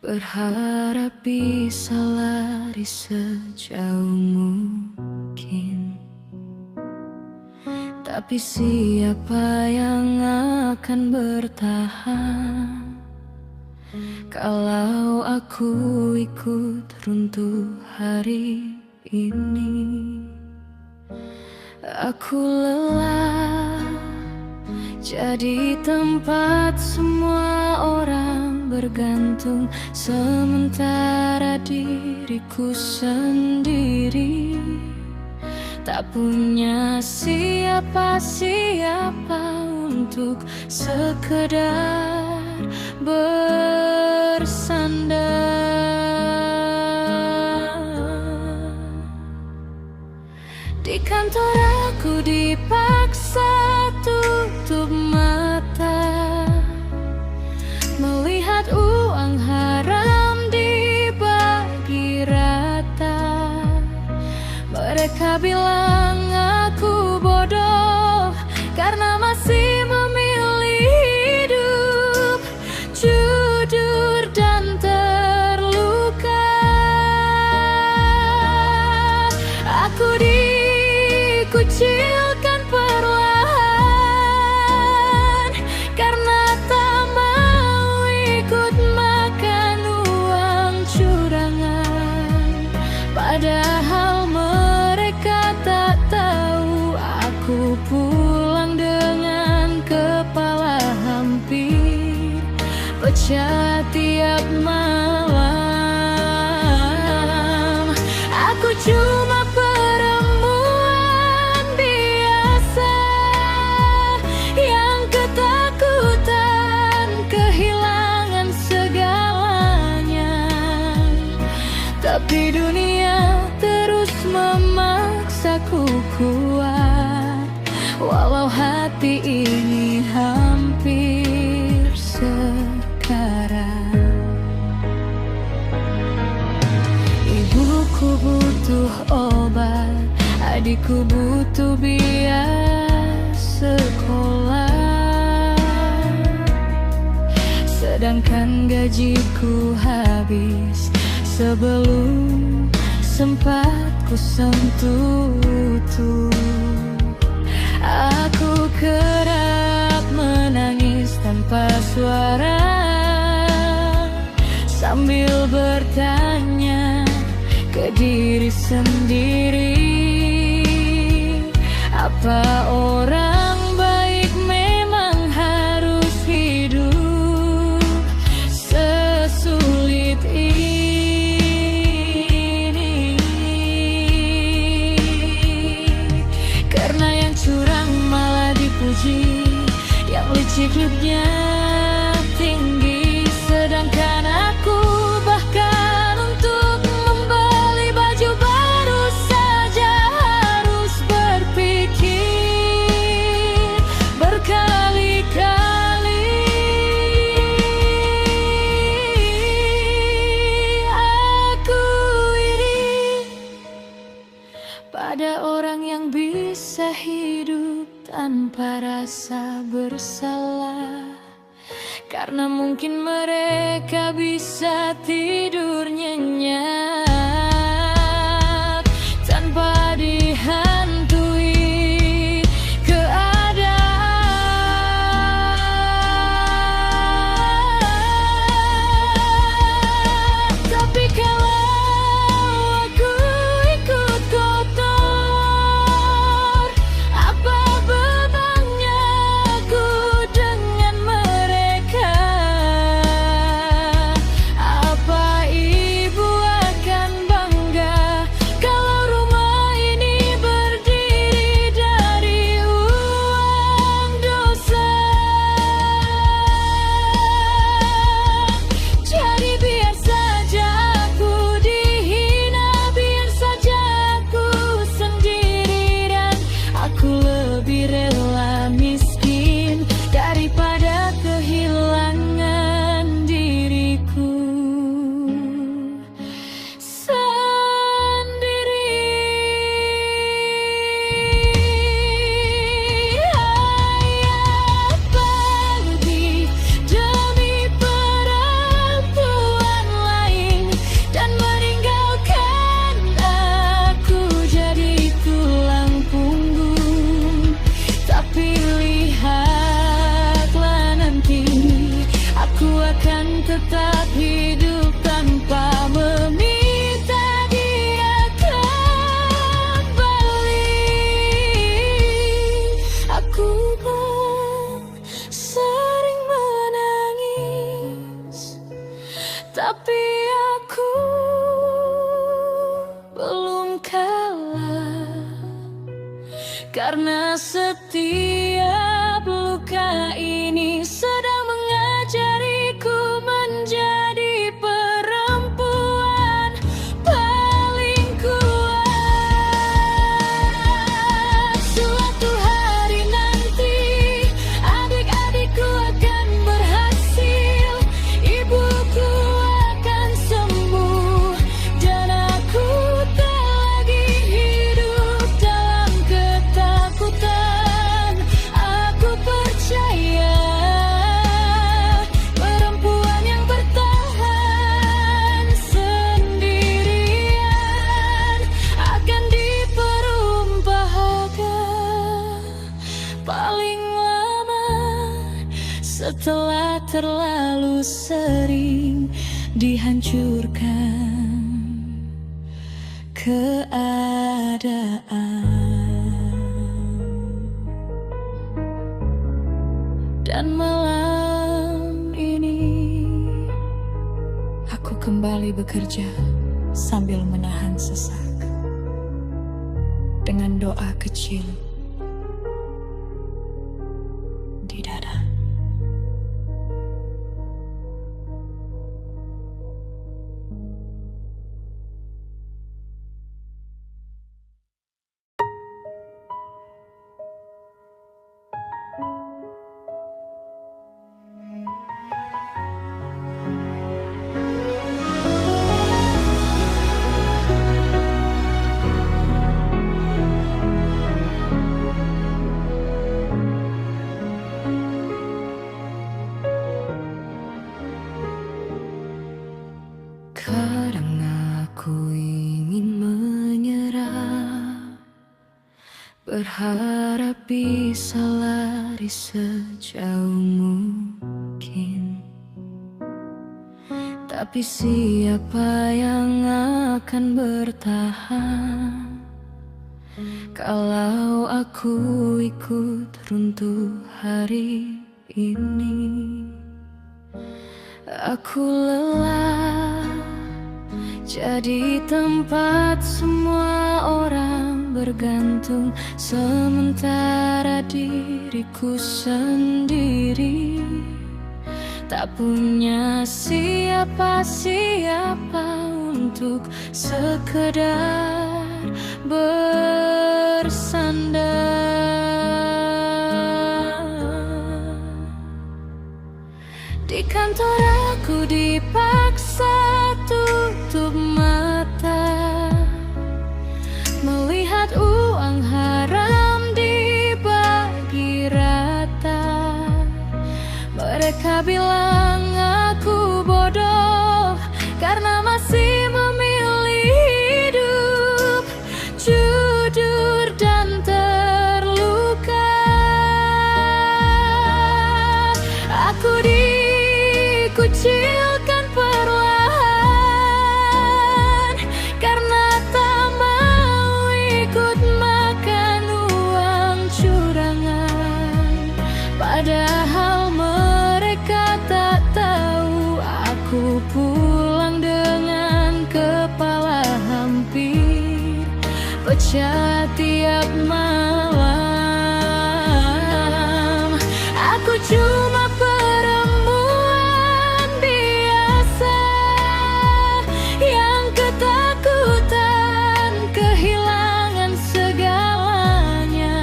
Berharap bisa lari sejauh mungkin, tapi siapa yang akan bertahan kalau aku ikut runtuh hari ini? Aku lelah jadi tempat semua orang bergantung, sementara diriku sendiri tak punya siapa-siapa untuk sekedar bersandar. Di kantor aku dipaksa tutup mata melihat uang haram dibagi rata. Mereka bilang aku bodoh karena masih memilih hidup jujur dan terluka. Aku dikucilkan perlahan karena tak mau ikut makan uang curangan. Padahal mereka tak tahu aku pulang dengan kepala hampir pecah tiap malam. Aku cuma perempuan biasa yang ketakutan kehilangan segalanya, tapi dunia terus memaksaku kuat, walau hati ini hampir sekarat. Ibuku butuh obat, adikku butuh biaya sekolah, sedangkan gajiku habis sebelum sempat ku sentuh. Aku kerap menangis tanpa suara sambil bertanya ke diri sendiri, apa orang baik memang harus hidup sesulit ini? Karena yang curang malah dipuji, yang licik hidupnya tinggi, sedangkan aku bahkan untuk membeli baju baru saja harus berpikir berkali-kali. Aku iri pada orang yang bisa hidup tanpa rasa bersalah, karena mungkin mereka bisa tidur nyenyak tanpa dihantui keadaan. Tapi kalau aku ikut kotor, apa bebannya aku dengan mereka? Apa ibu tetap hidup tanpa meminta dia kembali. Aku pun sering menangis, tapi aku belum kalah, karena setiap luka ini sedang mengajariku menjadi perempuan paling kuat. Suatu hari nanti adik-adikku akan berhasil, ibuku akan sembuh, dan aku tak lagi hidup dalam ketakutan. Aku percaya perempuan yang bertahan sendirian akan diperumpakan paling lama setelah terlalu sering dihancurkan keadaan. Dan malam ini aku kembali bekerja sambil menahan sesak, dengan doa kecil di dada. Kadang aku ingin menyerah, berharap bisa lari sejauh mungkin. Tapi siapa yang akan bertahan kalau aku ikut runtuh hari ini? Aku lelah jadi tempat semua orang bergantung, sementara diriku sendiri tak punya siapa-siapa untuk sekedar bersandar. Di kantor aku dipaksa tutup mata, melihat uang haram dibagi rata. Mereka bilang aku bodoh karena masih memilih hidup jujur dan terluka. Aku dikucilkan perlahan karena tak mau ikut makan uang curangan. Padahal mereka tak tahu aku pulang dengan kepala hampir pecah tiap malam. Aku cuma perempuan biasa yang ketakutan kehilangan segalanya,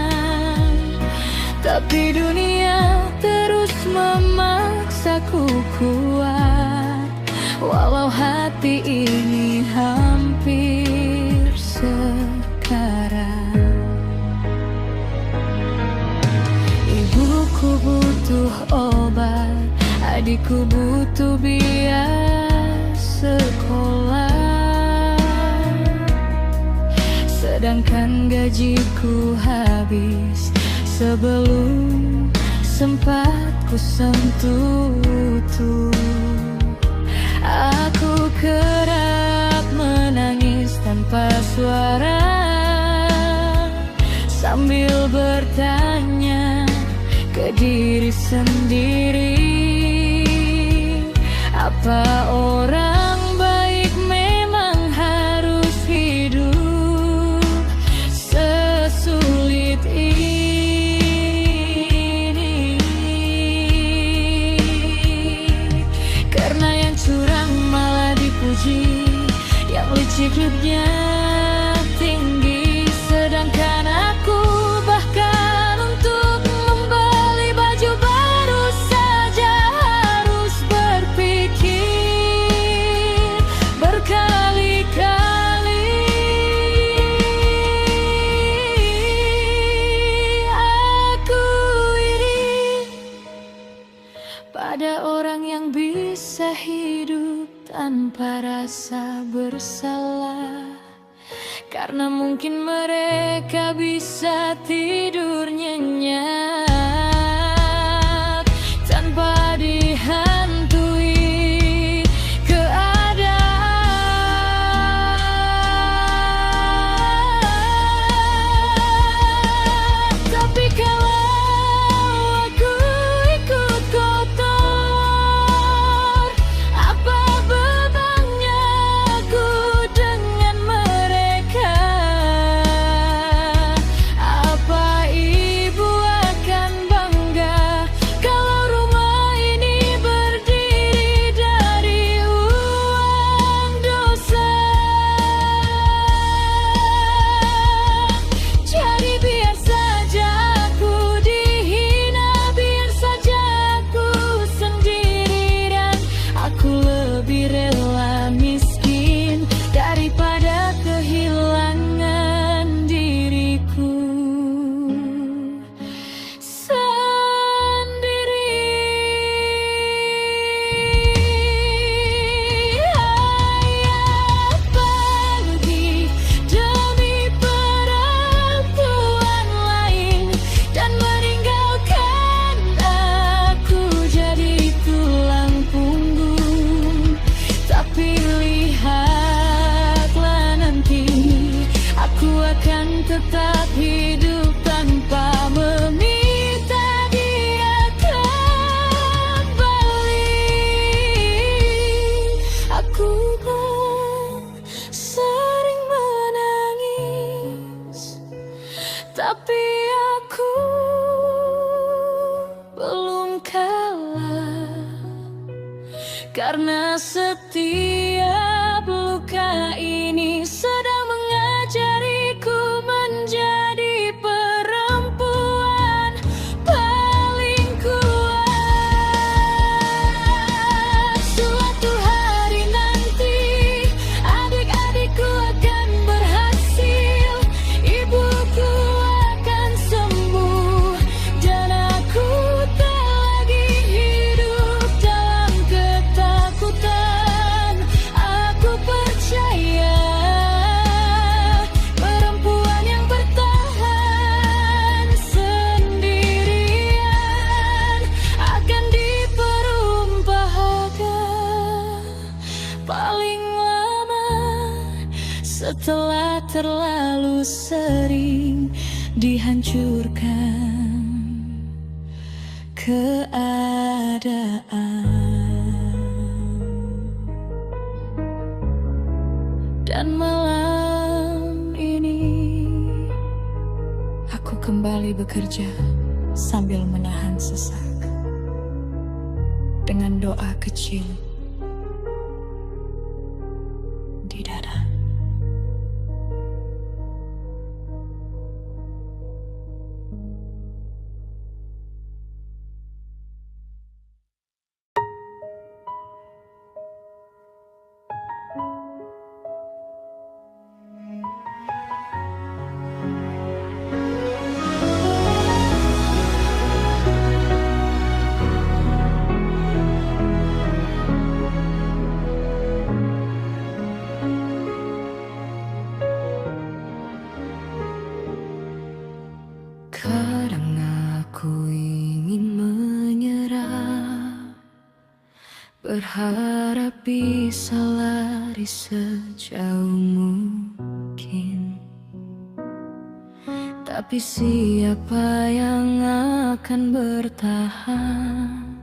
tapi dunia terus memaksaku kuat, walau hati ini hampir sekarat. Ibuku butuh obat, adikku butuh biaya sekolah, sedangkan gajiku habis sebelum sempat ku sentuh. kerap menangis tanpa suara, sambil bertanya ke diri sendiri, apa orang baik memang harus hidup sesulit ini? Karena yang curang malah dipuji, yang licik hidupnya tinggi, sedangkan aku bahkan untuk membeli baju baru saja harus berpikir berkali-kali. Aku iri pada orang yang bisa hidup tanpa rasa bersalah, karena mungkin mereka bisa tidur nyenyak tanpa dihantui keadaan. Tapi kalau aku ikut kotor, apa bebannya aku dengan mereka? Apa ibu akan bangga kalau rumah ini berdiri dari uang dosa? Jadi biar saja aku dihina, biar saja aku sendiri, dan aku lebih rela miskin daripada kehilangan diriku sendiri. Ayah pergi demi perempuan lain dan meninggalkan aku jadi tulang punggung. Tapi lihatlah nanti, aku akan tetap hidup tanpa meminta dia kembali. Aku kan sering menangis, tapi aku belum kalah, karena setiap luka ini sedang mengajariku menjadi perempuan paling kuat. Suatu hari nanti adik-adikku akan berhasil, ibuku akan sembuh, dan aku tak lagi hidup dalam ketakutan. Aku percaya perempuan yang bertahan sendirian akan diperumpakan paling lama setelah terlalu sering dihancurkan keadaan. Dan malam ini aku kembali bekerja sambil menahan sesak, dengan doa kecil di dada. berharap bisa lari sejauh mungkin, tapi siapa yang akan bertahan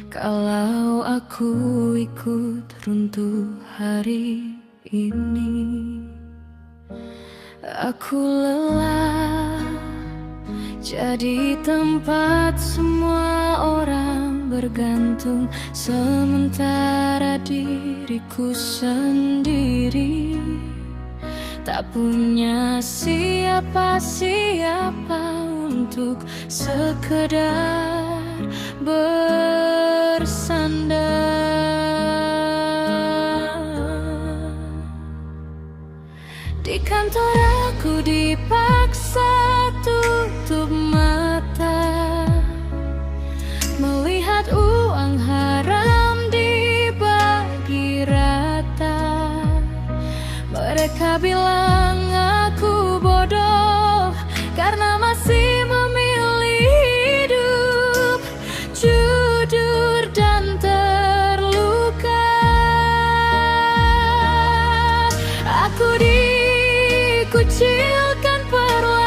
kalau aku ikut runtuh hari ini? Aku lelah jadi tempat semua orang bergantung, sementara diriku sendiri tak punya siapa-siapa untuk sekedar bersandar. Di kantor aku dipaksa tutup mata melihat uang haram dibagi rata. Mereka bilang aku bodoh karena masih memilih hidup jujur dan terluka. Aku dikucilkan perlahan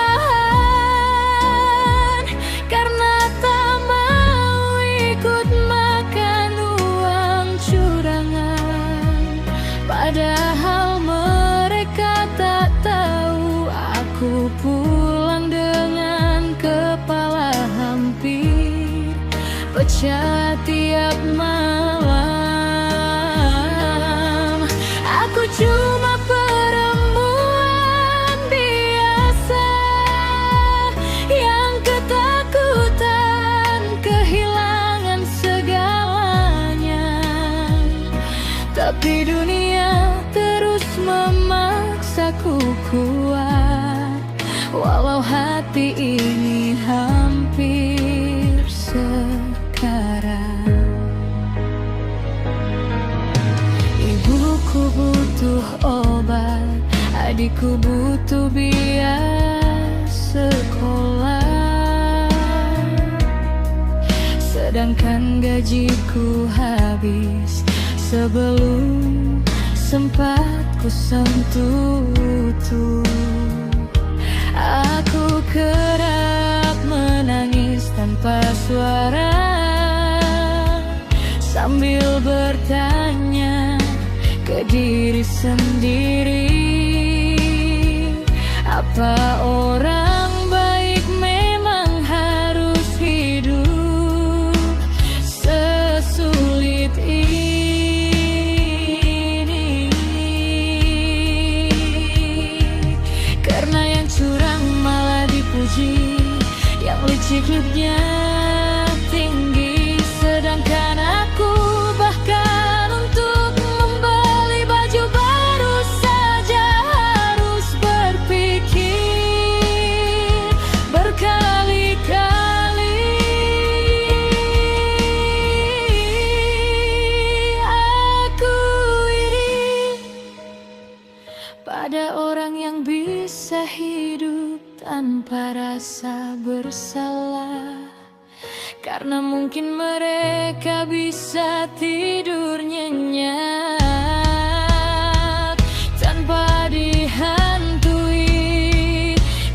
karena tak mau ikut makan uang curangan. Padahal mereka tak tahu aku pulang dengan kepala hampir pecah tiap malam. Aku cuma perempuan biasa yang ketakutan kehilangan segalanya, tapi dunia terus memaksaku kuat, walau hati ini hampir sekarat. Ibuku butuh obat, adikku butuh biaya sekolah, sedangkan gajiku habis sebelum sempat ku sentuh. Aku kerap menangis tanpa suara sambil bertanya ke diri sendiri, apa orang baik memang harus hidup sesulit ini? Karena yang curang malah dipuji, yang licik-liciknya tinggi, sedangkan aku bahkan untuk membeli baju baru saja harus berpikir berkali-kali. Aku iri pada orang yang bisa hidup tanpa rasa bersalah, karena mungkin mereka bisa tidur nyenyak tanpa dihantui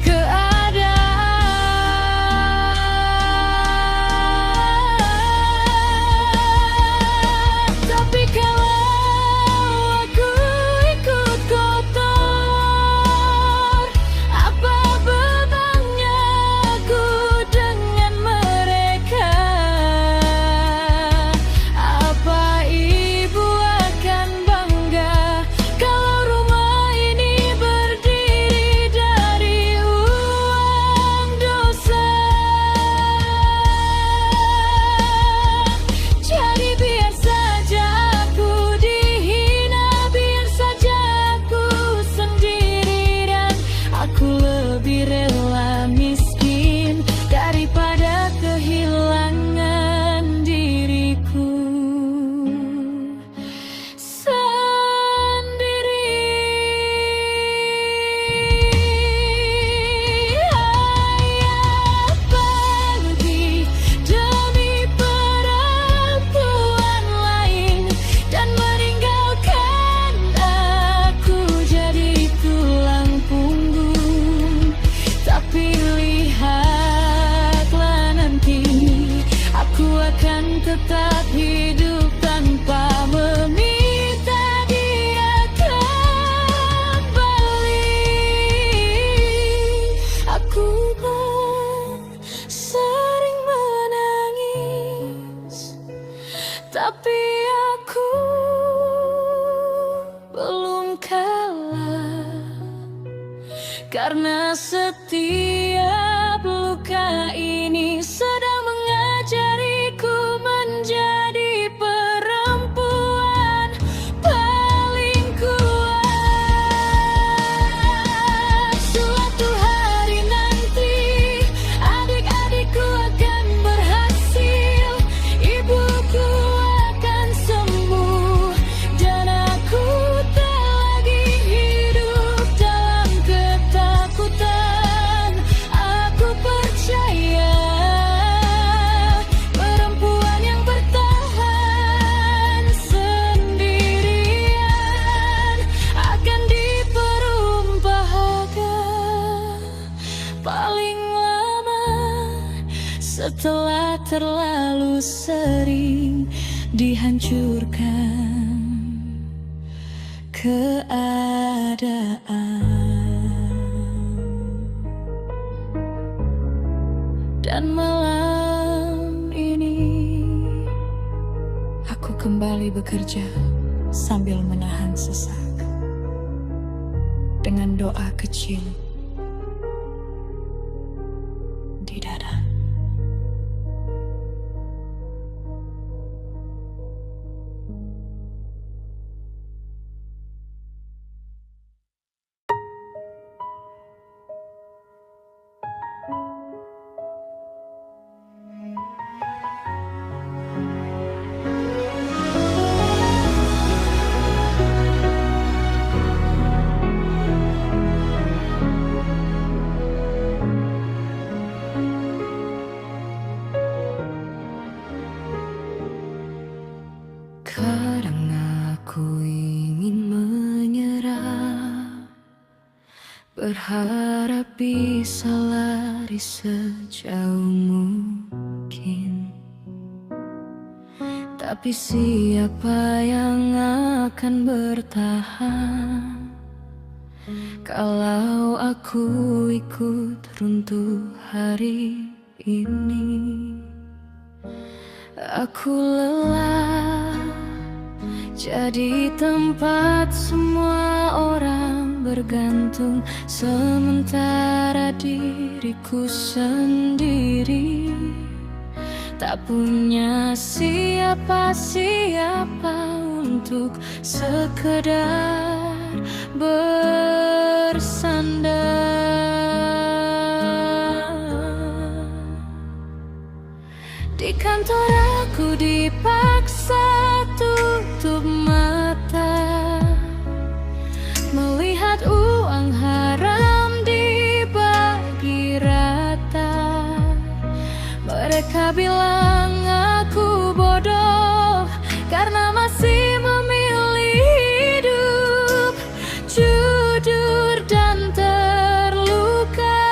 keadaan. Tapi kalau aku ikut kotor, apa bebannya aku dengan mereka? Apa ibu Karena setiap luka ini sedang mengajariku menjadi perempuan paling kuat. Suatu hari nanti adik-adikku akan berhasil, ibuku akan sembuh, dan aku tak lagi hidup dalam ketakutan. Aku percaya perempuan yang bertahan sendirian akan diperumpakan paling lama setelah terlalu sering dihancurkan keadaan. Dan malam ini aku kembali bekerja sambil menahan sesak dengan doa kecil di dada. Kadang aku ingin menyerah, berharap bisa lari sejauh mungkin. Tapi siapa yang akan bertahan kalau aku ikut runtuh hari ini? Aku lelah jadi tempat semua orang bergantung, sementara diriku sendiri tak punya siapa-siapa untuk sekedar bersandar. Di kantor aku dipaksa tutup mata melihat uang haram dibagi rata. Mereka bilang aku bodoh karena masih memilih hidup jujur dan terluka.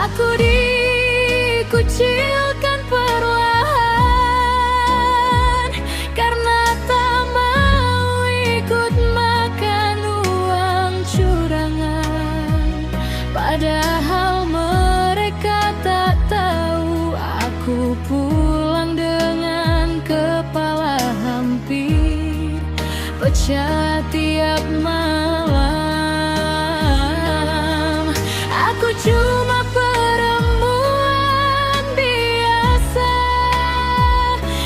Aku dikucilkan perlahan karena tak mau ikut makan uang curangan. Padahal mereka tak tahu aku pulang dengan kepala hampir pecah tiap malam. Aku cuma perempuan biasa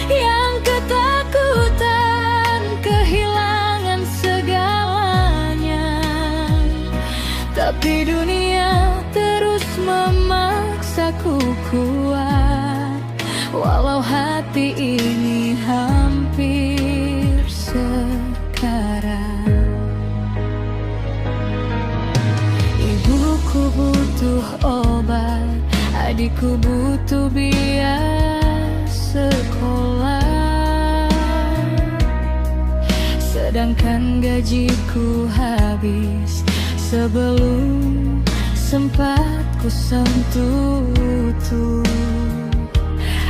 yang ketakutan kehilangan segalanya. Tapi dunia terus memaksaku kuat, walau hati ini hampir sekarat. Ibuku butuh obat, adikku butuh biaya sekolah, sedangkan gajiku habis sebelum sempat ku sentuh.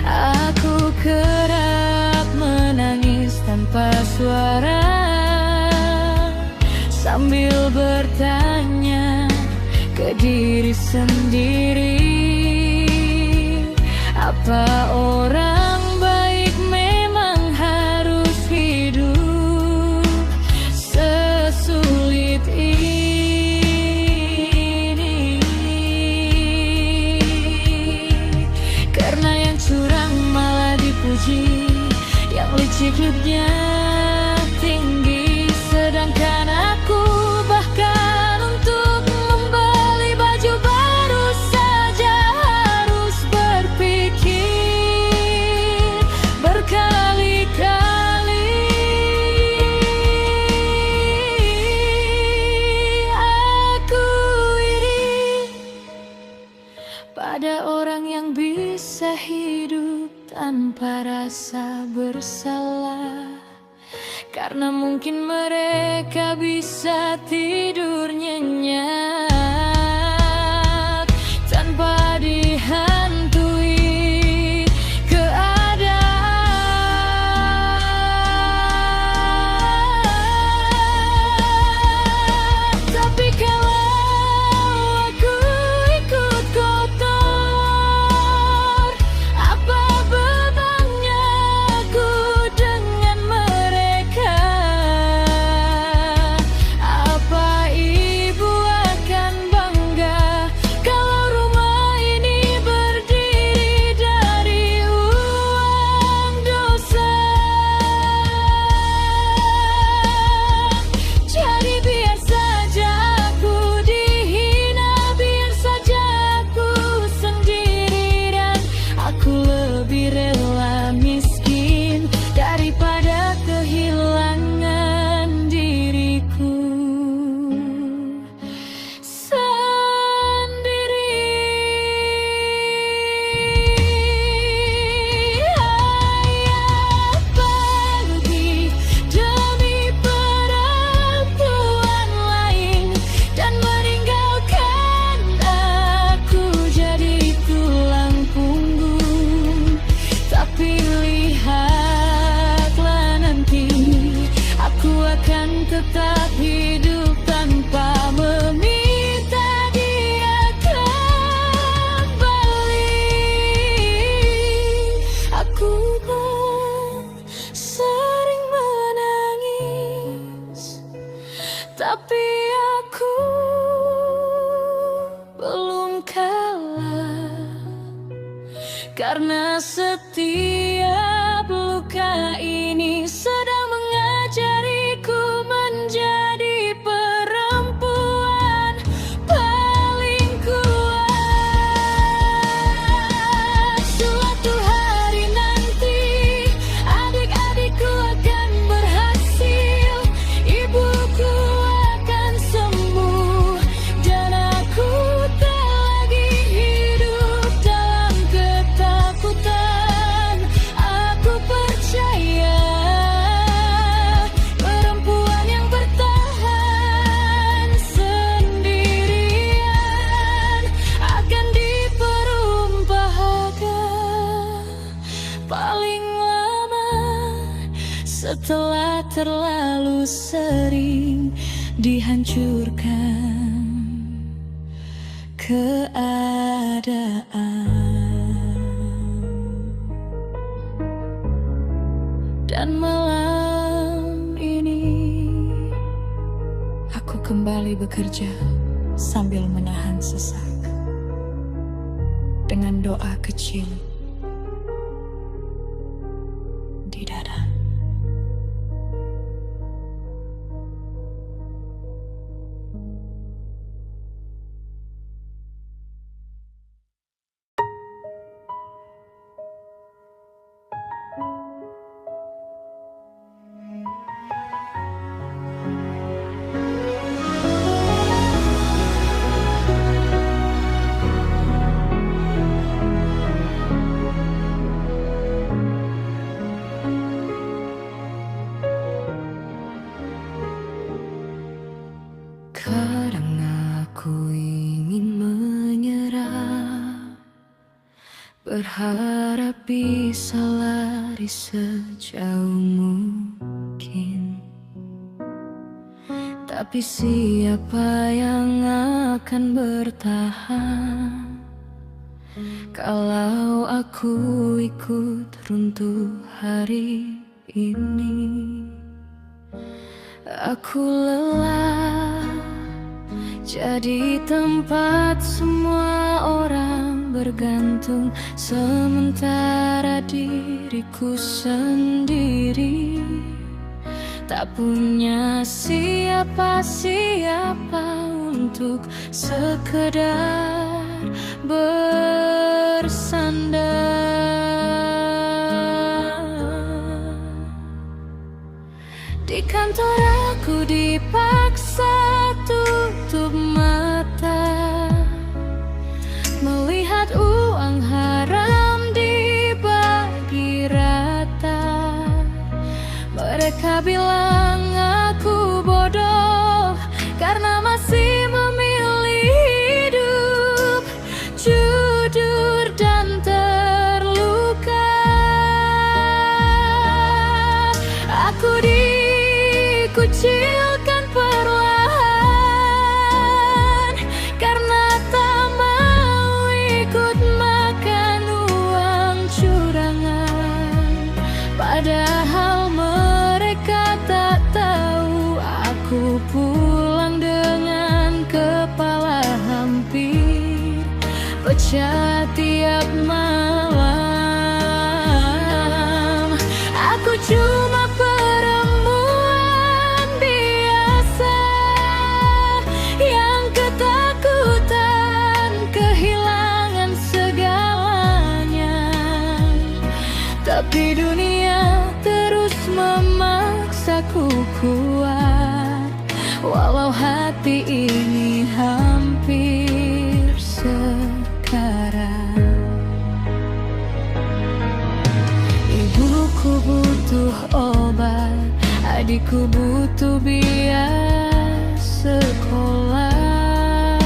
Aku kerap menangis tanpa suara sambil bertanya ke diri sendiri, apa orang baik memang harus hidup sesulit ini? attitude-nya tinggi, sedangkan aku bahkan untuk membeli baju baru saja harus berpikir berkali-kali. Aku iri pada orang yang bisa hidup tanpa rasa bersalah, karena mungkin mereka bisa tidur nyenyak tanpa dihantui keadaan. Tapi kalau aku ikut kotor, apa bebannya aku dengan mereka? Apa ibu akan bangga kalau rumah ini berdiri dari uang dosa? Jadi biar saja aku dihina, biar saja aku sendiri, dan aku lebih rela miskin daripada kehilangan diriku sendiri. Ayah pergi demi perempuan lain dan meninggalkan aku jadi tulang punggung. Tapi lihatlah nanti, aku akan tetap hidup tanpa meminta dia kembali. Aku kan sering menangis, tapi aku belum kalah, karena setiap luka ini sedang mengajariku menjadi perempuan paling kuat. Suatu hari nanti adik-adikku akan berhasil, ibuku akan sembuh, dan aku tak lagi hidup dalam ketakutan. Aku percaya perempuan yang bertahan sendirian akan diperumpakan paling lama setelah terlalu sering dihancurkan keadaan. Dan malam ini aku kembali bekerja sambil menahan sesak dengan doa kecil di dada. Kadang aku ingin menyerah, berharap bisa lari sejauh mungkin. Tapi siapa yang akan bertahan kalau aku ikut runtuh hari ini? Aku lelah jadi tempat semua orang bergantung, sementara diriku sendiri tak punya siapa-siapa untuk sekedar bersandar. Di kantor aku dipaksa tutup mata melihat uang haram dibagi rata. Mereka bilang aku bodoh karena masih memilih hidup jujur dan terluka. Aku dikucilkan perlahan karena tak mau ikut makan uang curangan. Padahal mereka tak tahu aku pulang dengan kepala hampir pecah tiap malam. Aku cuma perempuan biasa yang ketakutan kehilangan segalanya, tapi dunia terus memaksaku kuat, walau hati ini hampir sekarat. Ibuku butuh obat, adikku butuh biaya sekolah,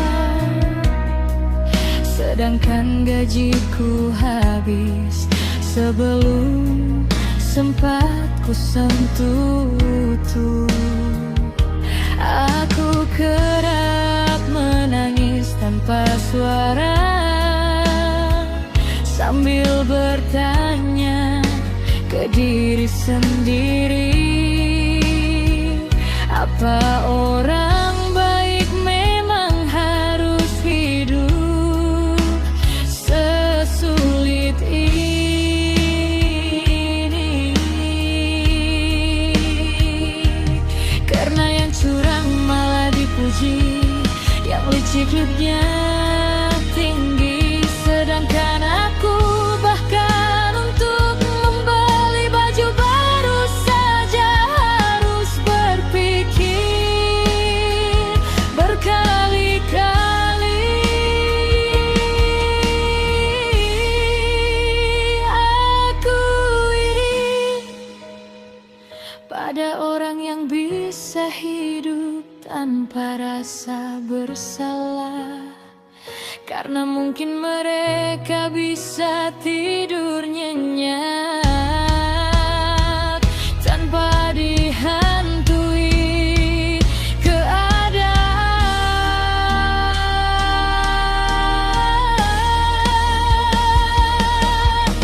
sedangkan gajiku habis sebelum sempat ku sentuh. Aku kerap menangis tanpa suara sambil bertanya ke diri sendiri, apa orang baik memang harus hidup sesulit ini? Karena yang curang malah dipuji, yang licik hidupnya tinggi, sedangkan aku bahkan untuk membeli baju baru saja harus berpikir berkali-kali. Aku iri pada orang yang bisa hidup tanpa rasa bersalah, karena mungkin mereka bisa tidur nyenyak tanpa dihantui keadaan.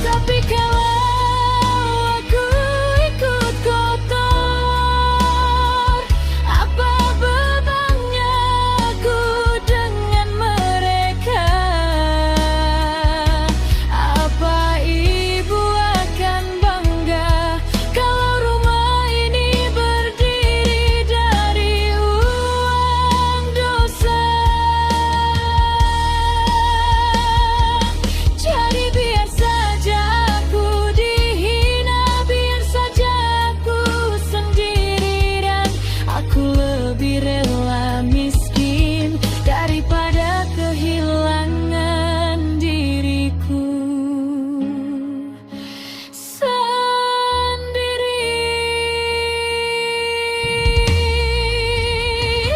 Tapi kalau aku ikut kotor, apa bebannya aku dengan mereka? Apa ibu akan bangga kalau rumah ini berdiri dari uang dosa? Jadi biar saja aku dihina, biar saja aku sendiri, dan aku lebih rela miskin daripada kehilangan diriku sendiri.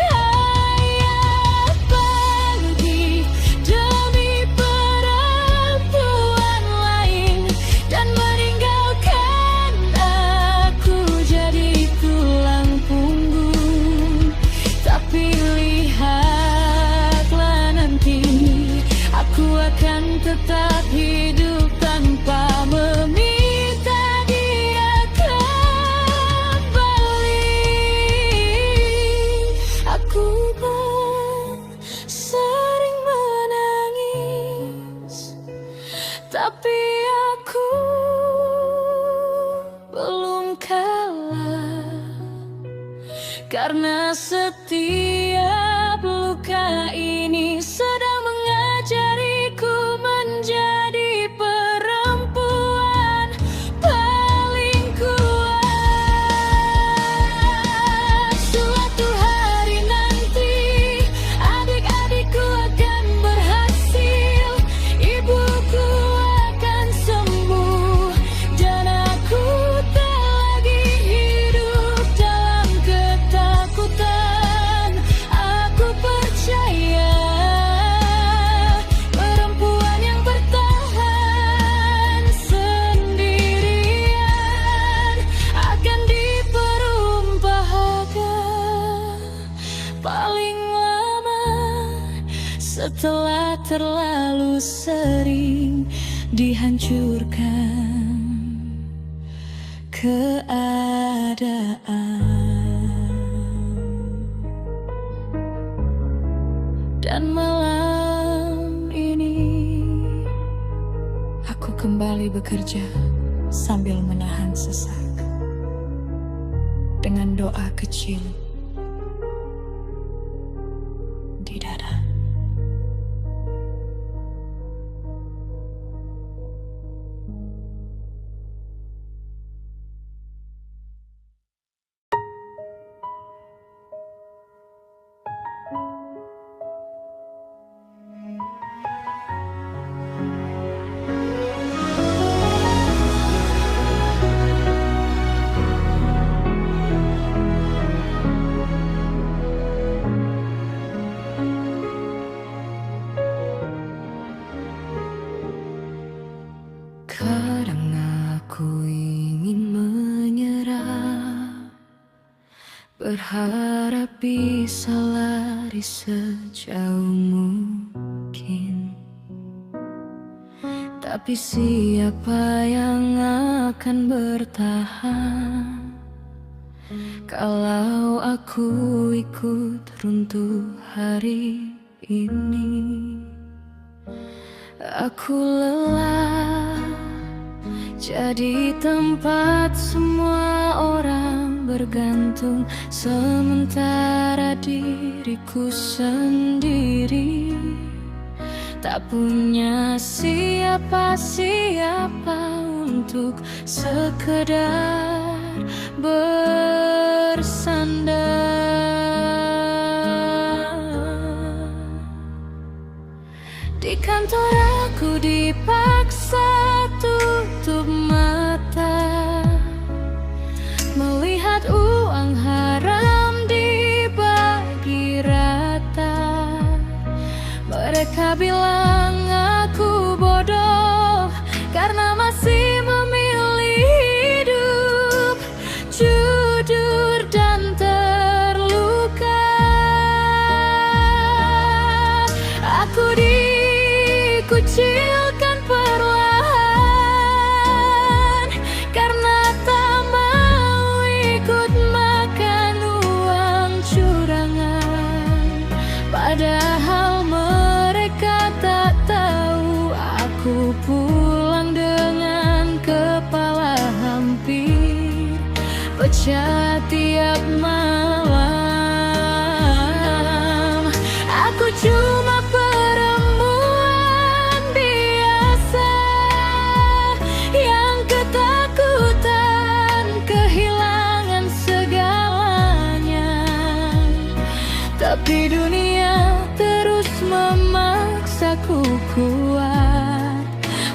Ayah pergi demi perempuan lain dan meninggalkan aku jadi tulang punggung. Tapi lihatlah nanti, aku akan tetap hidup tanpa meminta dia kembali. Aku kan sering menangis, tapi aku belum kalah. Karena setiap luka ini sedang mengajariku menjadi perempuan paling kuat. Suatu hari nanti adik-adikku akan berhasil, ibuku akan sembuh, dan aku tak lagi hidup dalam ketakutan. Aku percaya perempuan yang bertahan sendirian akan diperumpakan paling lama setelah terlalu sering dihancurkan keadaan. Dan malam ini aku kembali bekerja sambil menahan sesak dengan doa kecil di dada. Kadang aku ingin menyerah, berharap bisa lari sejauh mungkin. Tapi siapa yang akan bertahan kalau aku ikut runtuh hari ini? Aku lelah jadi tempat semua orang bergantung, sementara diriku sendiri tak punya siapa-siapa untuk sekedar bersandar. Di kantor aku dipaksa tutup mata melihat uang haram dibagi rata. Mereka bilang aku bodoh karena masih memilih hidup jujur dan terluka. Aku dikucilkan perlahan karena tak mau ikut makan uang curangan. Padahal mereka tak tahu aku pulang dengan kepala hampir pecah tiap malam. Aku cuma perempuan biasa yang ketakutan kehilangan segalanya. Tapi dunia terus memaksaku kuat,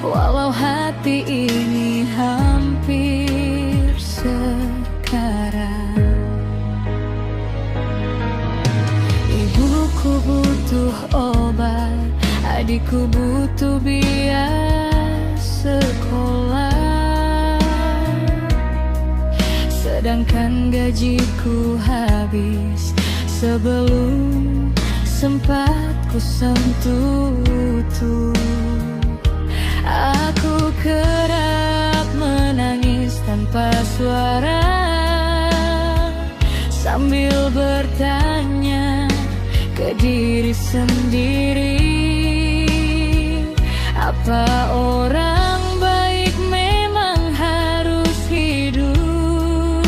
walau hati ini hampir sekarat. Ibuku butuh obat, adikku butuh biaya sekolah, sedangkan gajiku habis sebelum sempat ku sentuh. Aku kerap menangis tanpa suara sambil bertanya ke diri sendiri, apa orang baik memang harus hidup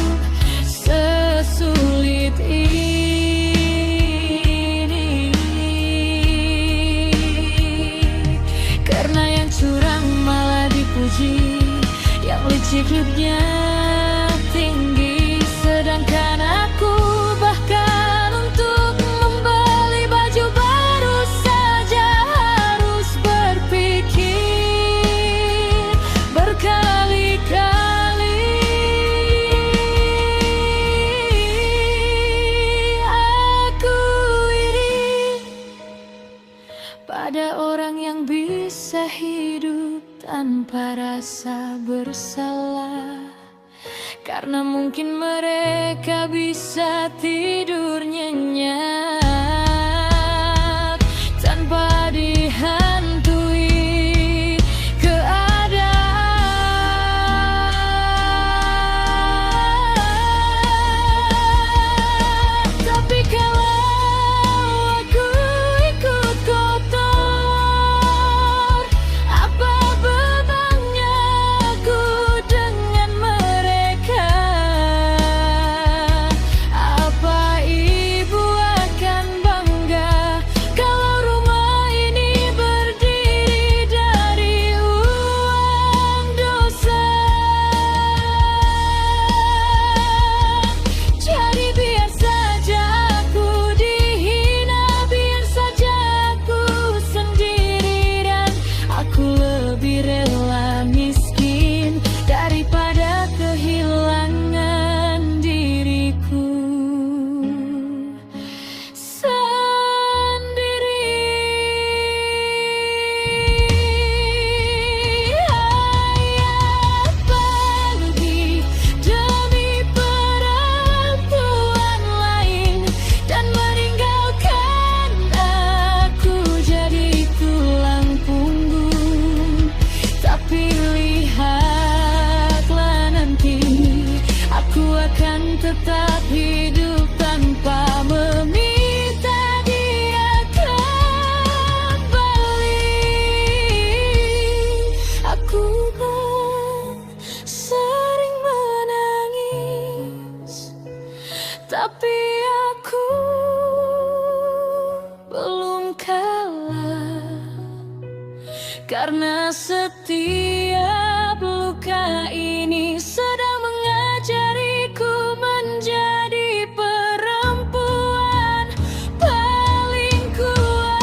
sesulit ini? puji yang licik-liciknya tinggi, sedangkan aku bahkan untuk membeli baju baru saja harus berpikir berkali-kali. Aku iri pada orang yang bisa hidup tanpa rasa bersalah, karena mungkin mereka bisa tidur nyenyak tanpa dihantui keadaan. Tapi kalau aku ikut kotor, apa bebannya aku dengan mereka? Apa ibu akan bangga kalau rumah ini berdiri dari uang dosa? Jadi biar saja aku dihina, biar saja aku sendiri, dan aku lebih rela miskin daripada kehilangan diriku sendiri. Apa lebih demi perempuan lain dan meninggalkan aku jadi tulang punggung? Tapi lihatlah nanti, aku akan tetap hidup tanpa meminta dia kembali. Aku kan sering menangis, tapi aku belum kalah, karena setiap luka ini sedang mengajariku menjadi perempuan paling kuat.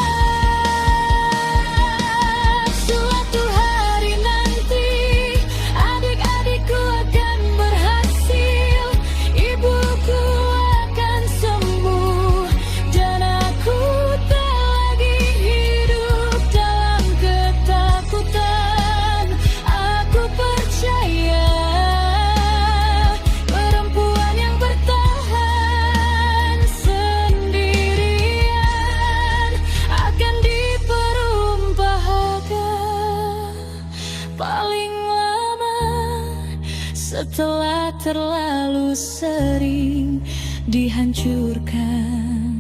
Suatu hari nanti adik-adikku akan berhasil, ibuku akan sembuh, dan aku tak lagi hidup dalam ketakutan. Aku percaya perempuan yang bertahan sendirian akan diperumpakan paling lama setelah terlalu sering dihancurkan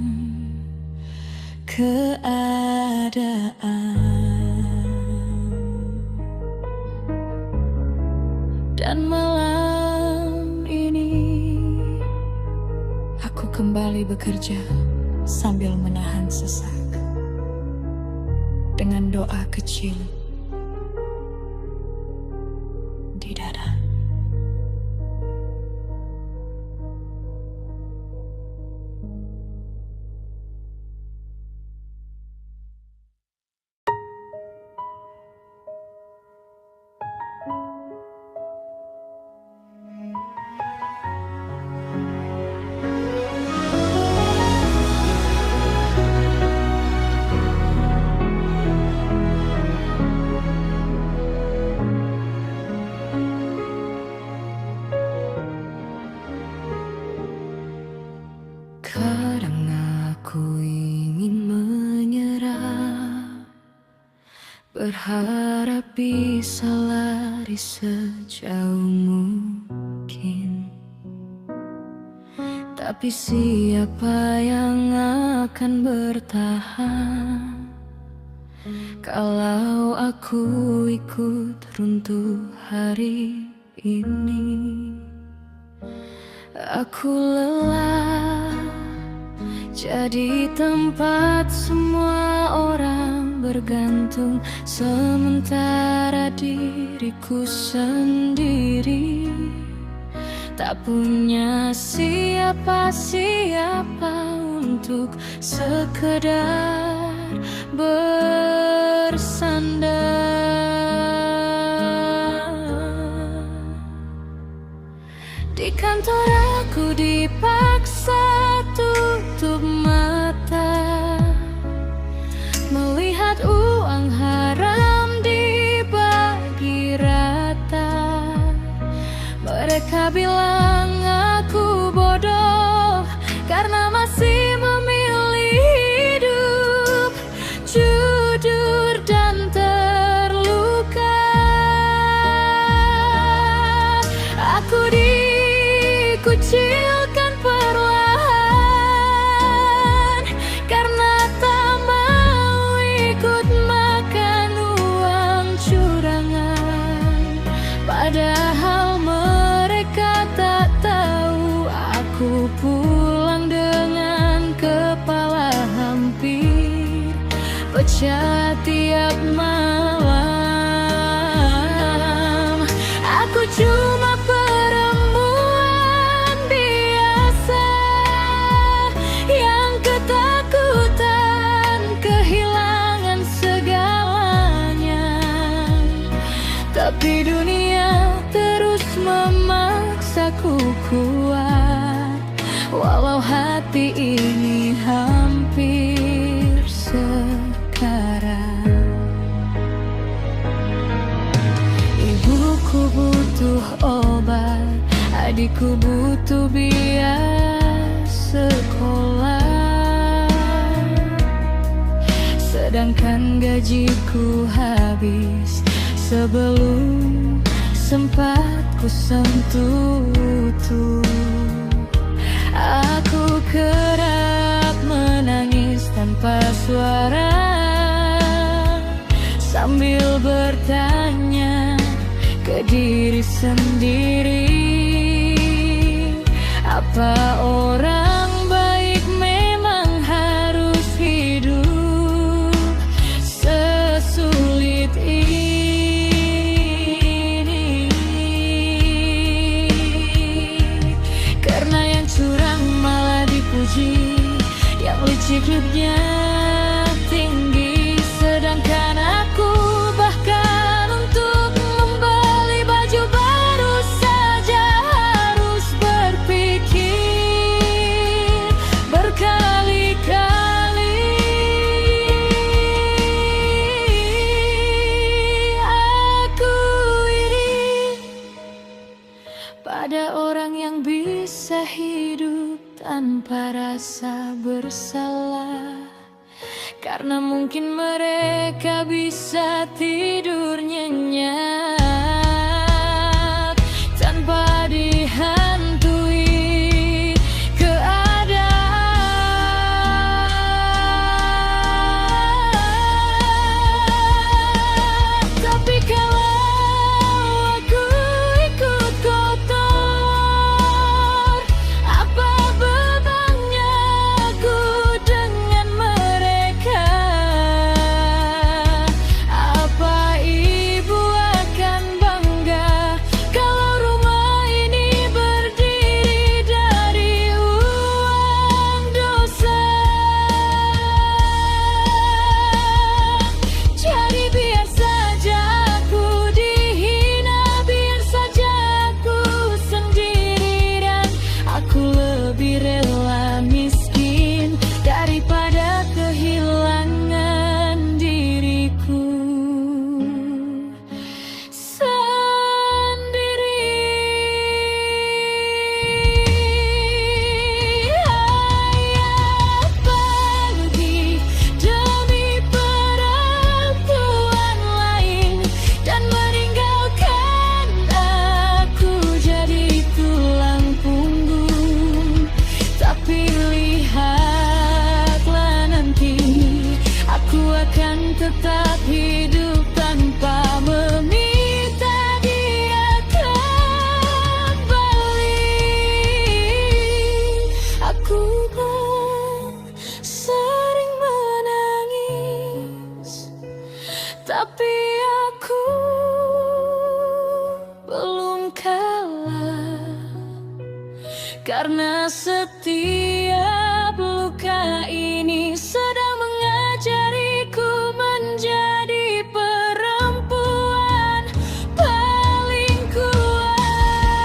keadaan. Dan malam ini aku kembali bekerja sambil menahan sesak dengan doa kecil di dada. Kadang aku ingin menyerah, berharap bisa lari sejauh mungkin. Tapi siapa yang akan bertahan kalau aku ikut runtuh hari ini? Aku lelah jadi tempat semua orang bergantung, sementara diriku sendiri tak punya siapa-siapa untuk sekedar bersandar. Di kantor aku dipaksa tutup mata, melihat uang haram dibagi rata. Mereka bilang aku bodoh karena masih memilih hidup jujur dan terluka. Aku dikucilkan perlahan karena tak mau ikut makan uang curangan. Padahal mereka tak tahu aku pulang dengan kepala hampir pecah tiap malam. Aku cuma perempuan biasa yang ketakutan kehilangan segalanya, tapi dunia terus memaksaku kuat, walau hati ini hampir sekarat. Ibuku butuh obat, adikku butuh biaya sekolah, sedangkan gajiku habis sebelum sempat ku sentuh. Aku kerap menangis tanpa suara, sambil bertanya ke diri sendiri, apa orang baik memang harus hidup sesulit ini? Karena yang curang malah dipuji, yang licik hidupnya tinggi, sedangkan aku bahkan untuk membeli baju baru saja harus berpikir berkali-kali. Aku iri pada orang yang bisa hidup tanpa rasa bersalah, karena mungkin mereka bisa tidur nyenyak tanpa dihantui keadaan. Tapi kalau aku ikut kotor, apa bebannya aku dengan mereka? Apa ibu akan Karena setiap luka ini sedang mengajariku menjadi perempuan paling kuat.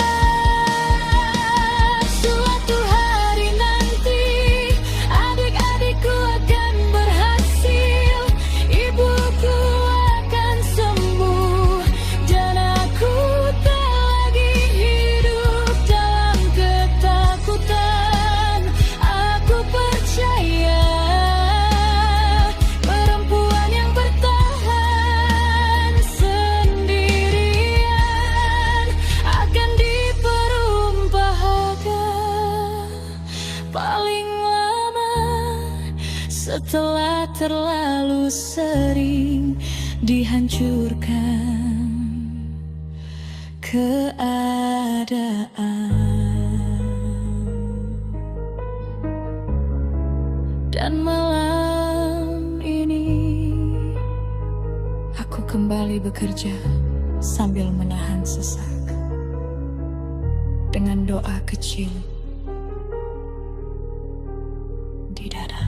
Suatu hari nanti adik-adikku akan berhasil, ibuku akan sembuh, dan aku tak lagi hidup dalam ketakutan. Aku percaya perempuan yang bertahan sendirian akan diperumpakan paling lama setelah terlalu sering dihancurkan keadaan. Dan malam ini aku kembali bekerja sambil menahan sesak dengan doa kecil di dada.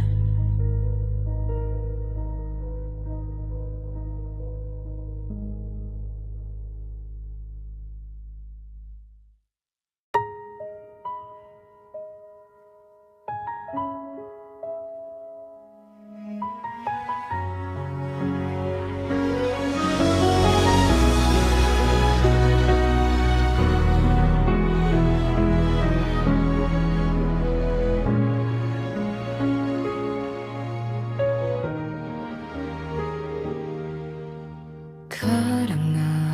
Kadang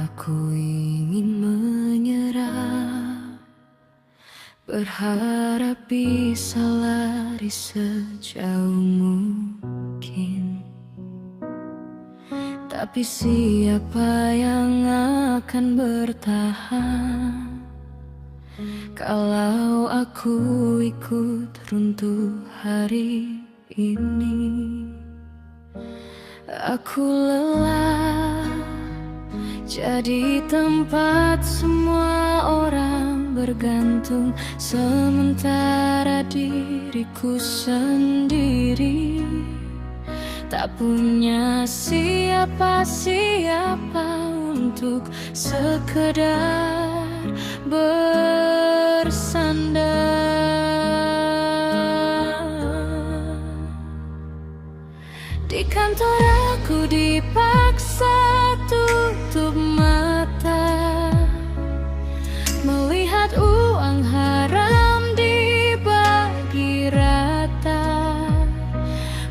aku ingin menyerah, berharap bisa lari sejauh mungkin. Tapi siapa yang akan bertahan kalau aku ikut runtuh hari ini? Aku lelah jadi tempat semua orang bergantung, sementara diriku sendiri tak punya siapa-siapa untuk sekedar bersandar. Di kantor aku dipaksa tutup mata melihat uang haram dibagi rata.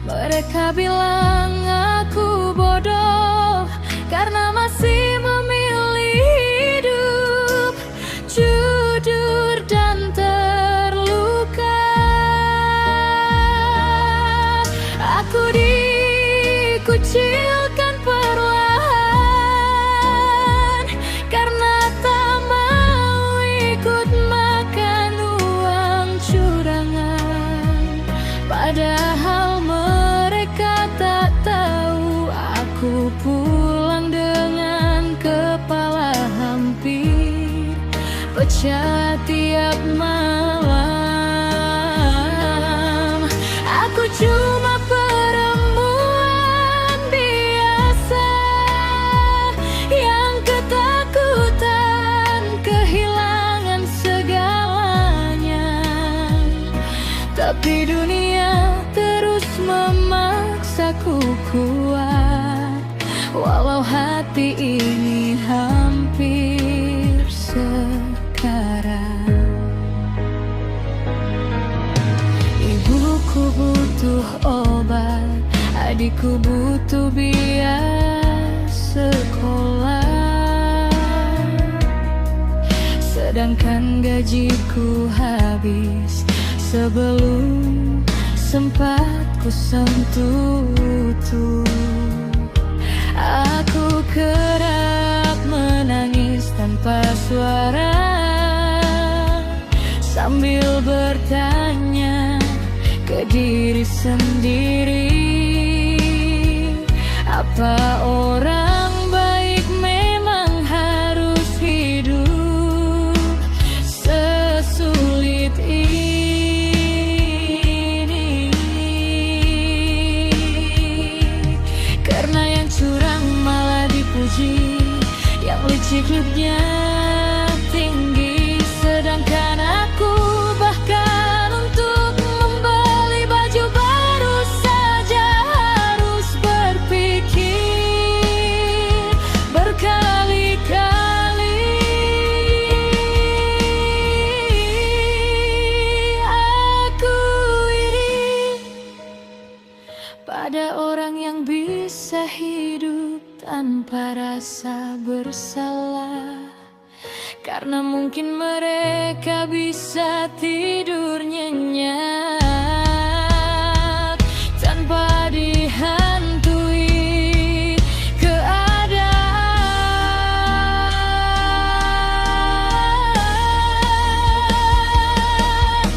Mereka bilang aku bodoh karena masih memilih hidup jujur dan terluka. Aku dikucilkan perlahan karena tak mau ikut makan uang curangan. Padahal mereka tak tahu aku pulang dengan kepala hampir pecah tiap malam. Aku cuma perempuan biasa yang ketakutan kehilangan segalanya. Tapi dunia terus memaksaku kuat, walau hati ini hampir sekarat. Ibuku butuh obat, adikku butuh biaya sekolah, sedangkan gajiku habis sebelum sempat ku sentuh. Aku kerap menangis tanpa suara sambil bertanya ke diri sendiri, apa orang baik memang harus hidup sesulit ini? tanpa rasa bersalah. Karena mungkin mereka bisa tidur nyenyak tanpa dihantui keadaan.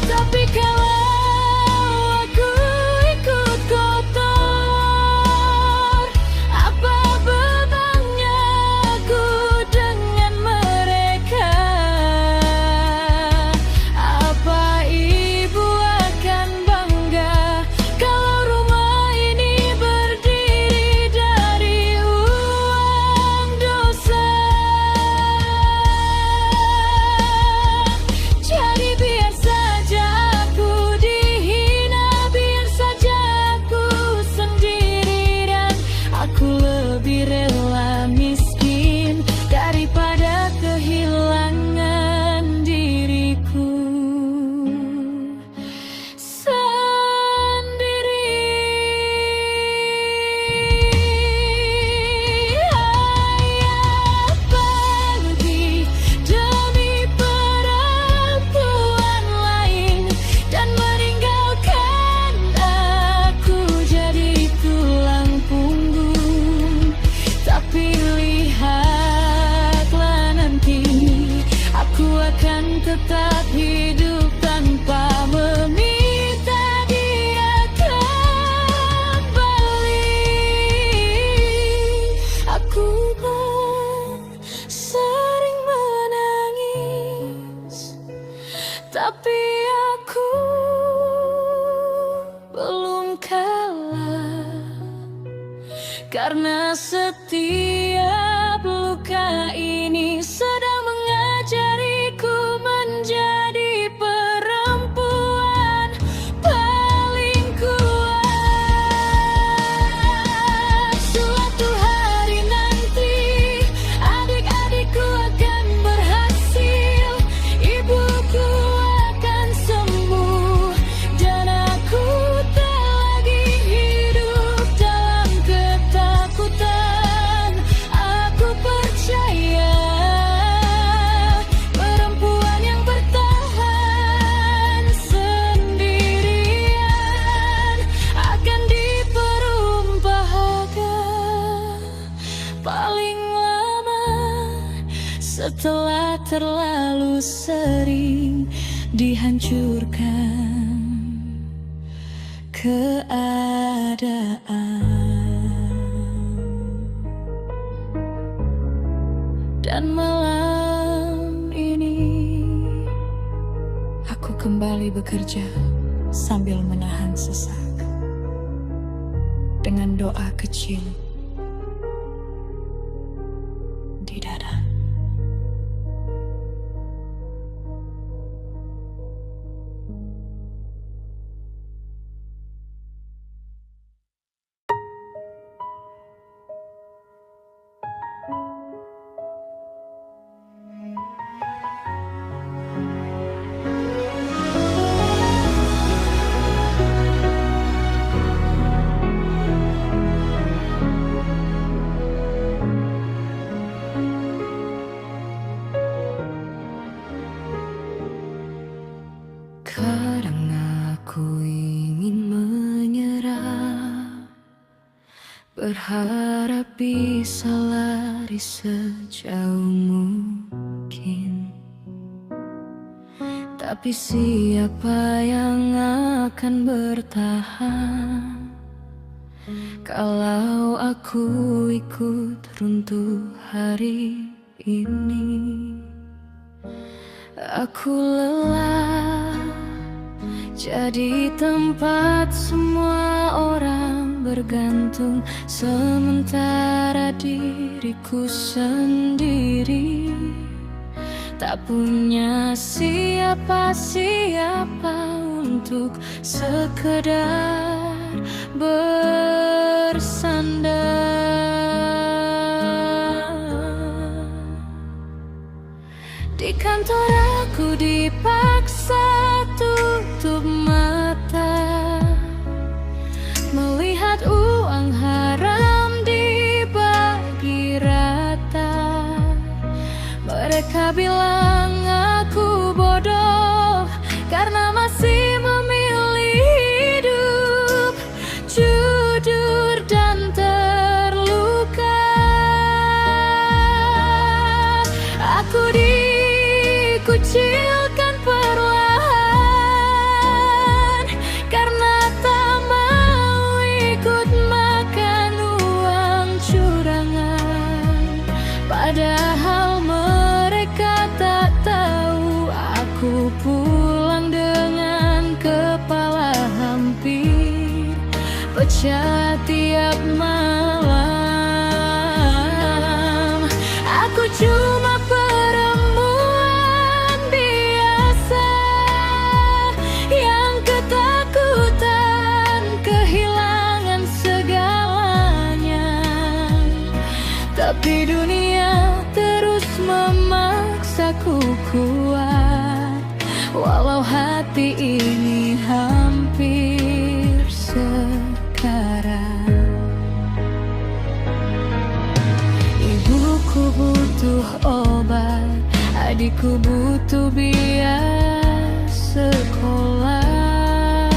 Tapi kalau aku ikut kotor, apa bebannya aku dengan mereka? Apa ibu akan bangga kalau rumah ini berdiri dari uang dosa? Jadi biar saja aku dihina, biar saja aku sendiri, dan aku lebih rela miskin daripada kehilangan diriku sendiri. Ayah pergi demi perempuan lain dan meninggalkan aku jadi tulang punggung. Tapi lihatlah nanti, aku akan tetap hidup tanpa meminta dia kembali. Aku kan sering menangis, tapi aku belum kalah. Karena setiap luka ini sedang mengajariku menjadi perempuan paling kuat. Suatu hari nanti adik-adikku akan berhasil, ibuku akan sembuh, dan aku tak lagi hidup dalam ketakutan. Aku percaya perempuan yang bertahan sendirian akan diperumpakan paling lama setelah terlalu sering dihancurkan keadaan. Dan malam ini aku kembali bekerja sambil menahan sesak dengan doa kecil di dada. Kadang aku ingin menyerah, berharap bisa lari sejauh mungkin. Tapi siapa yang akan bertahan kalau aku ikut runtuh hari ini? Aku lelah jadi tempat semua orang bergantung, sementara diriku sendiri tak punya siapa-siapa untuk sekedar bersandar. Di kantor aku dipaksa tutup mata melihat uang haram dibagi baca tiap malam. Aku cuma perempuan biasa yang ketakutan kehilangan segalanya. Tapi dunia terus memaksaku kuat, walau hati ini hampir sekarat. Ibuku butuh obat, adikku butuh biaya sekolah,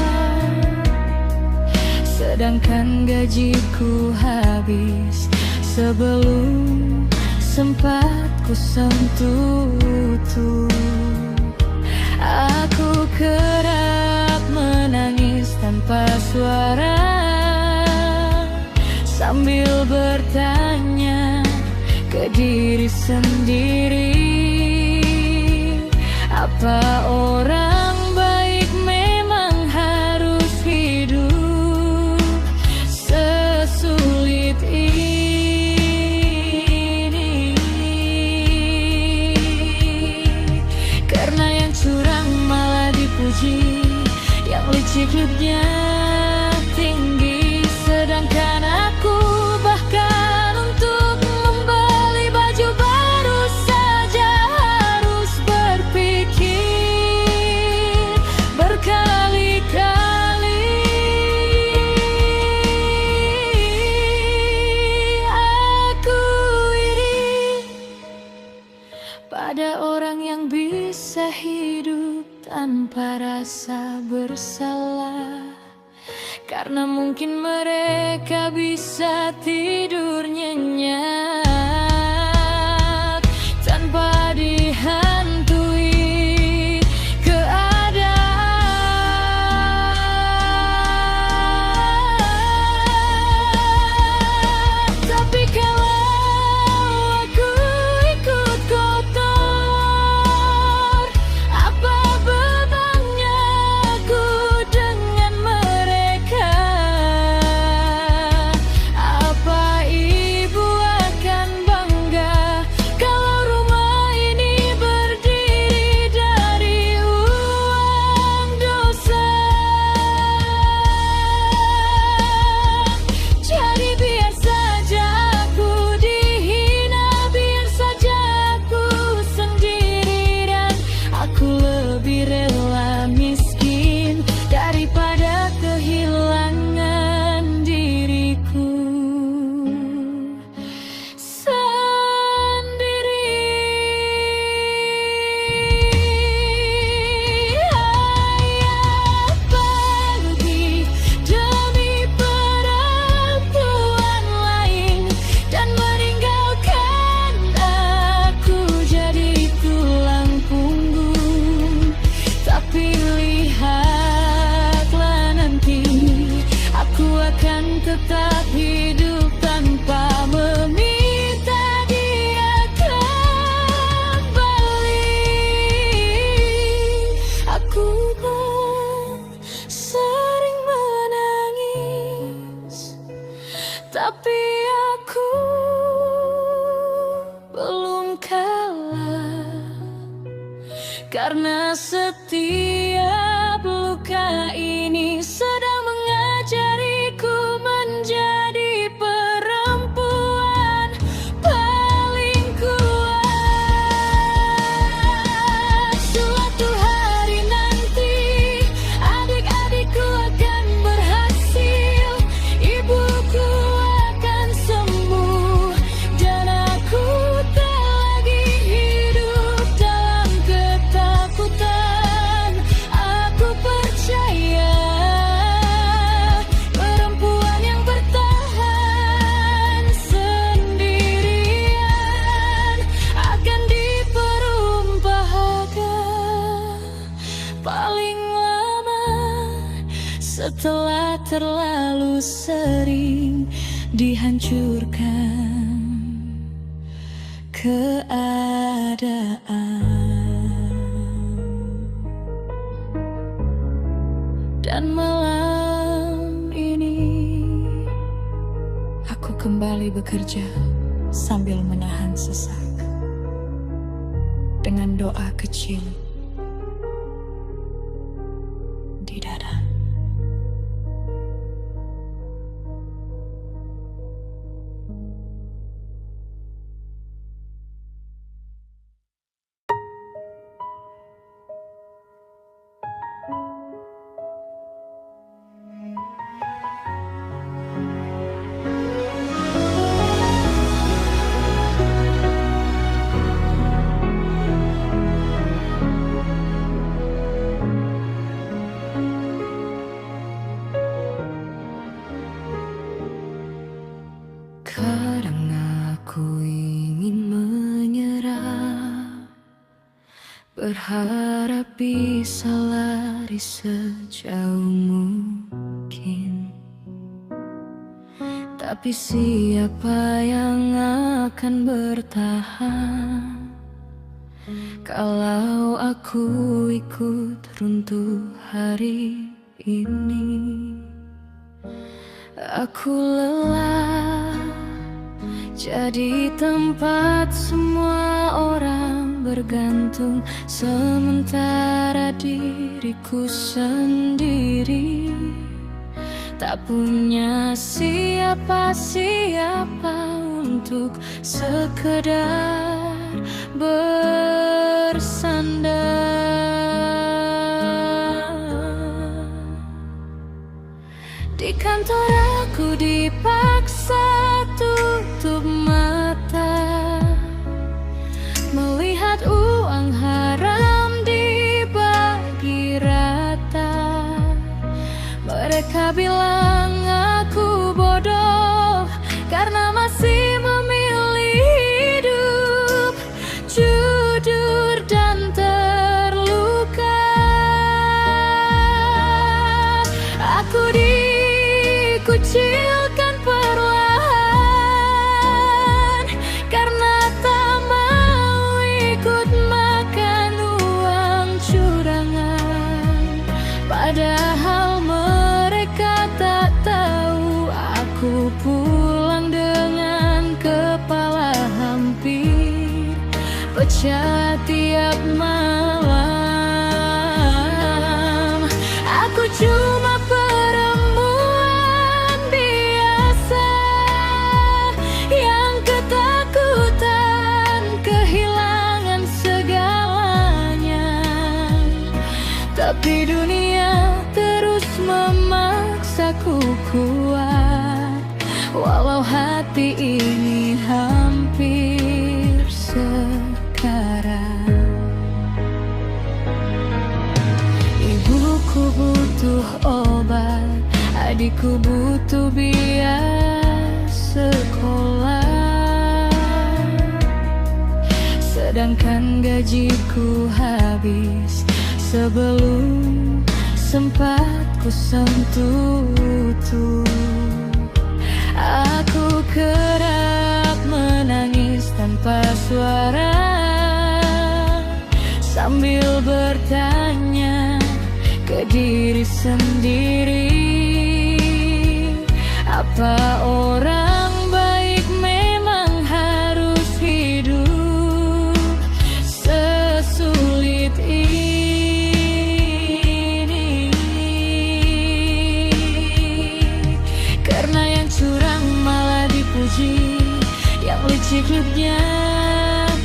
sedangkan gajiku habis sebelum sempat ku sentuh. Aku kerap menangis tanpa suara, sambil bertanya ke diri sendiri, apa orang baik memang harus hidup sesulit ini? Karena yang curang malah dipuji, yang licik hidupnya tinggi, sedangkan aku bahkan untuk membeli baju baru saja harus berpikir berkali-kali. Aku iri pada orang yang bisa hidup tanpa rasa bersalah, karena mungkin mereka bisa tidur nyenyak tanpa dihantui keadaan. Tapi kalau aku ikut kotor, apa bebannya aku dengan mereka? Apa ibu akan bangga kalau rumah ini berdiri dari uang dosa? Jadi biar saja aku dihina, biar saja aku sendiri, dan aku lebih rela miskin daripada kehilangan diriku sendiri. Ayah pergi demi perempuan lain dan meninggalkan aku jadi tulang punggung. Tapi lihatlah nanti, aku akan tetap hidup tanpa meminta dia kembali. Aku pun sering menangis, tapi aku belum kalah, karena setiap luka ini sedang mengajariku menjadi perempuan paling kuat. Suatu hari nanti adik-adikku akan berhasil, ibuku akan sembuh, dan aku tak lagi hidup dalam ketakutan. Aku percaya perempuan yang bertahan sendirian akan diperumpakan paling lama setelah terlalu sering dihancurkan keadaan. Dan malam ini kembali bekerja sambil menahan sesak. Dengan doa kecil di dada. Kadang aku ingin menyerah, berharap bisa lari sejauh mungkin. Tapi siapa yang akan bertahan kalau aku ikut runtuh hari ini? Aku lelah jadi tempat semua orang bergantung, sementara diriku sendiri tak punya siapa-siapa untuk sekedar bersandar. Di kantor aku dipaksa tutup mata, melihat uang haram dibagi rata. Mereka bilang aku bodoh karena masih memilih hidup jujur dan terluka. Aku dikucilkan perlahan karena tak mau ikut makan uang curangan. Padahal mereka tak tahu aku pulang dengan kepala hampir pecah tiap malam. Aku cuma perempuan biasa yang ketakutan kehilangan segalanya. Tapi dunia terus memaksaku kuat, walau hati ini hampir sekarat. Ibuku butuh obat, adikku butuh biaya sekolah, sedangkan gajiku habis sebelum sempat ku sentuh. Aku kerap menangis tanpa suara, sambil bertanya ke diri sendiri, apa orang baik memang harus hidup sesulit ini? Karena yang curang malah dipuji, yang licik-liciknya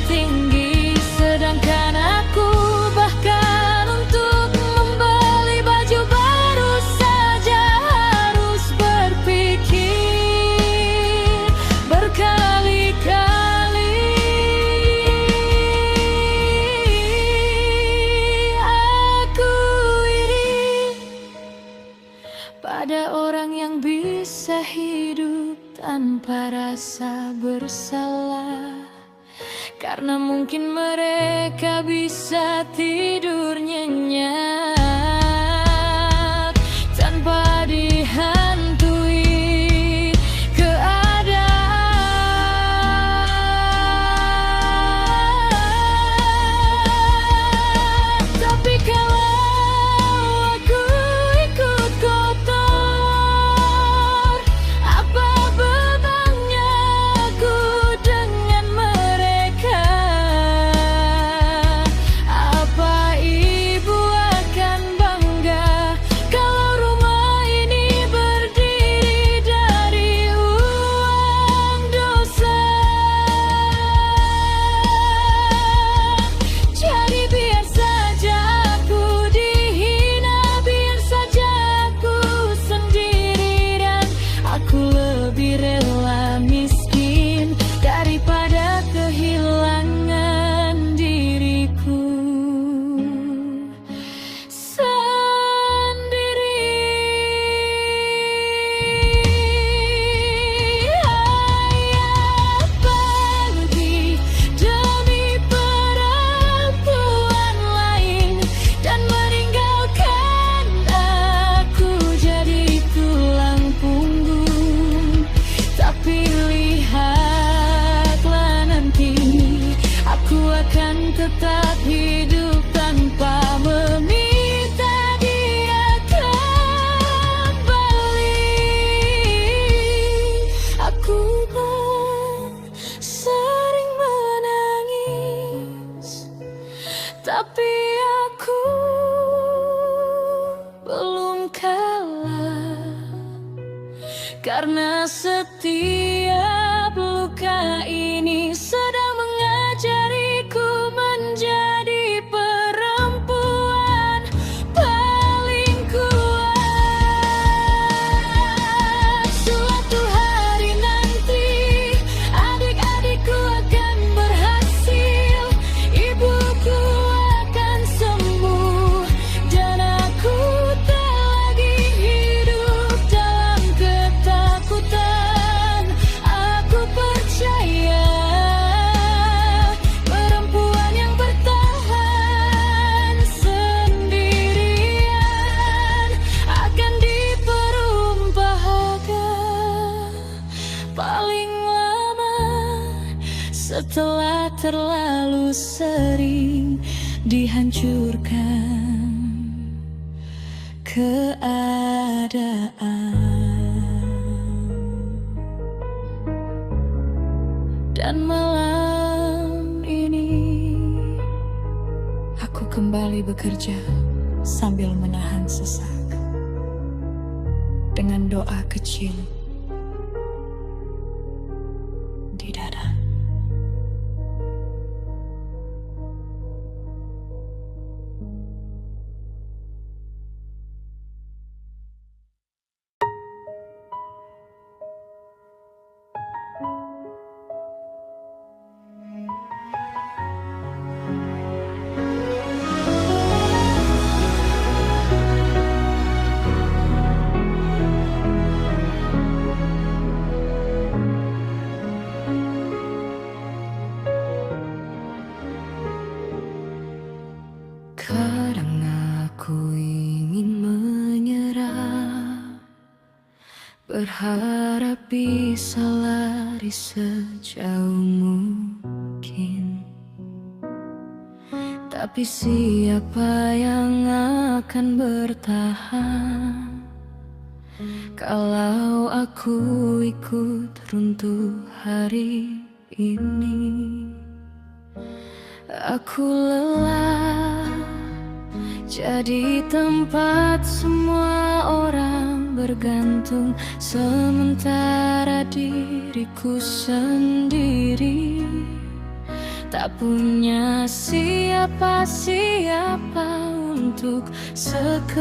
tinggi, sedangkan aku bahkan untuk membeli baju baru saja harus berpikir berkali-kali. Aku iri pada orang yang bisa hidup tanpa rasa bersalah, karena mungkin mereka bisa tidur nyenyak tanpa dihantui keadaan. Tapi kalau aku ikut kotor, apa bebannya kalah, karena setiap luka ini sedang mengajariku menjadi perempuan paling kuat. Suatu hari nanti adik-adikku akan berhasil, ibuku akan sembuh, dan aku tak lagi hidup dalam ketakutan. Aku percaya perempuan yang bertahan sendirian akan diperumpakan paling lama setelah terlalu sering dihancurkan keadaan. Dan malam ini aku kembali bekerja sambil menahan sesak, dengan doa kecil di dada. Kadang aku ingin menyerah, berharap bisa lari sejauh mungkin. Tapi siapa yang akan bertahan kalau aku ikut runtuh hari ini? Aku lelah jadi tempat semua orang bergantung, sementara diriku sendiri tak punya siapa-siapa untuk sekedar